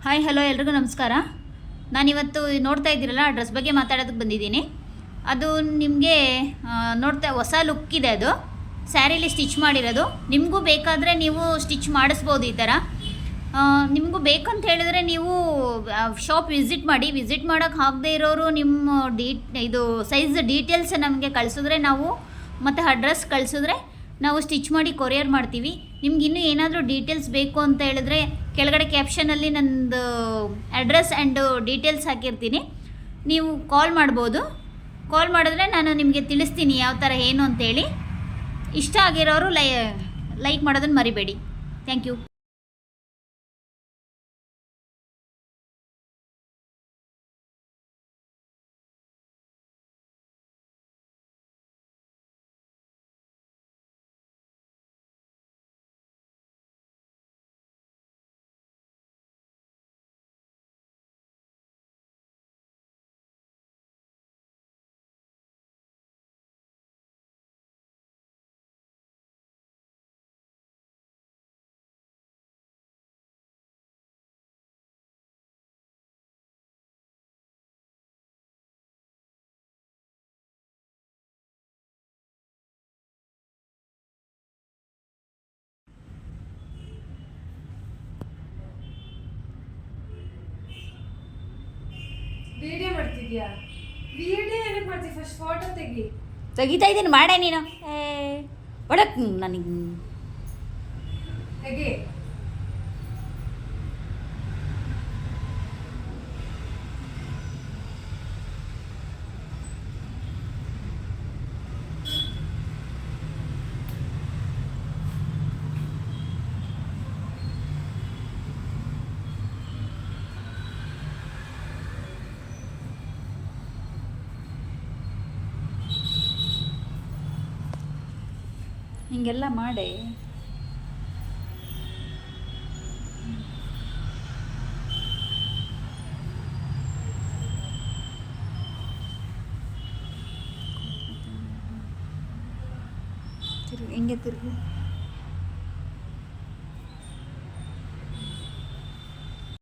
Hi hello ಎಲ್ರಿಗೂ ನಮಸ್ಕಾರ. ನಾನಿವತ್ತು ನೋಡ್ತಾ ಇದ್ದೀರಲ್ಲ ಡ್ರೆಸ್ ಬಗ್ಗೆ ಮಾತಾಡೋದಕ್ಕೆ ಬಂದಿದ್ದೀನಿ. ಅದು ನಿಮಗೆ ನೋಡ್ತಾ ಹೊಸ ಲುಕ್ ಇದೆ. ಅದು ಸ್ಯಾರಿಲಿ ಸ್ಟಿಚ್ ಮಾಡಿರೋದು. ನಿಮಗೂ ಬೇಕಾದರೆ ನೀವು ಸ್ಟಿಚ್ ಮಾಡಿಸ್ಬೋದು. ಈ ಥರ ನಿಮಗೂ ಬೇಕಂತ ಹೇಳಿದ್ರೆ ನೀವು ಶಾಪ್ ವಿಸಿಟ್ ಮಾಡಿ. ವಿಸಿಟ್ ಮಾಡೋಕ್ಕೆ ಆಗದೇ ಇರೋರು ನಿಮ್ಮ ಇದು ಸೈಜ್ ಡೀಟೇಲ್ಸ್ ನಮಗೆ ಕಳಿಸಿದ್ರೆ ನಾವು ಮತ್ತು ಅಡ್ರೆಸ್ ಕಳಿಸಿದ್ರೆ ನಾವು ಸ್ಟಿಚ್ ಮಾಡಿ ಕೊರಿಯರ್ ಮಾಡ್ತೀವಿ. ನಿಮ್ಗೆ ಇನ್ನೂ ಏನಾದರೂ ಡೀಟೇಲ್ಸ್ ಬೇಕು ಅಂತ ಹೇಳಿದ್ರೆ ಕೆಳಗಡೆ ಕ್ಯಾಪ್ಷನಲ್ಲಿ ನನ್ನದು ಅಡ್ರೆಸ್ ಆ್ಯಂಡ್ ಡೀಟೇಲ್ಸ್ ಹಾಕಿರ್ತೀನಿ. ನೀವು ಕಾಲ್ ಮಾಡ್ಬೋದು. ಕಾಲ್ ಮಾಡಿದ್ರೆ ನಾನು ನಿಮಗೆ ತಿಳಿಸ್ತೀನಿ ಯಾವ ಥರ ಏನು ಅಂತೇಳಿ. ಇಷ್ಟ ಆಗಿರೋರು ಲೈಕ್ ಮಾಡೋದನ್ನು ಮರಿಬೇಡಿ. Thank you. ವಿಡಿಯೋ ಮಾಡ್ತಿದ್ಯಾ? ವಿಡಿಯೋ ಏನಕ್ಕೆ ಮಾಡ್ತೀವಿ? ಫಸ್ಟ್ ಫೋಟೋ ತೆಗಿತಾ ಇದ್ದೀನಿ. ಮಾಡೇ ನೀನು ಒಡಕ್ ನನಗೆ ತೆಗಿ. ಹಿಂಗೆಲ್ಲ ಮಾಡಿ ಹಿಂಗೆ ತಿರುಗಿ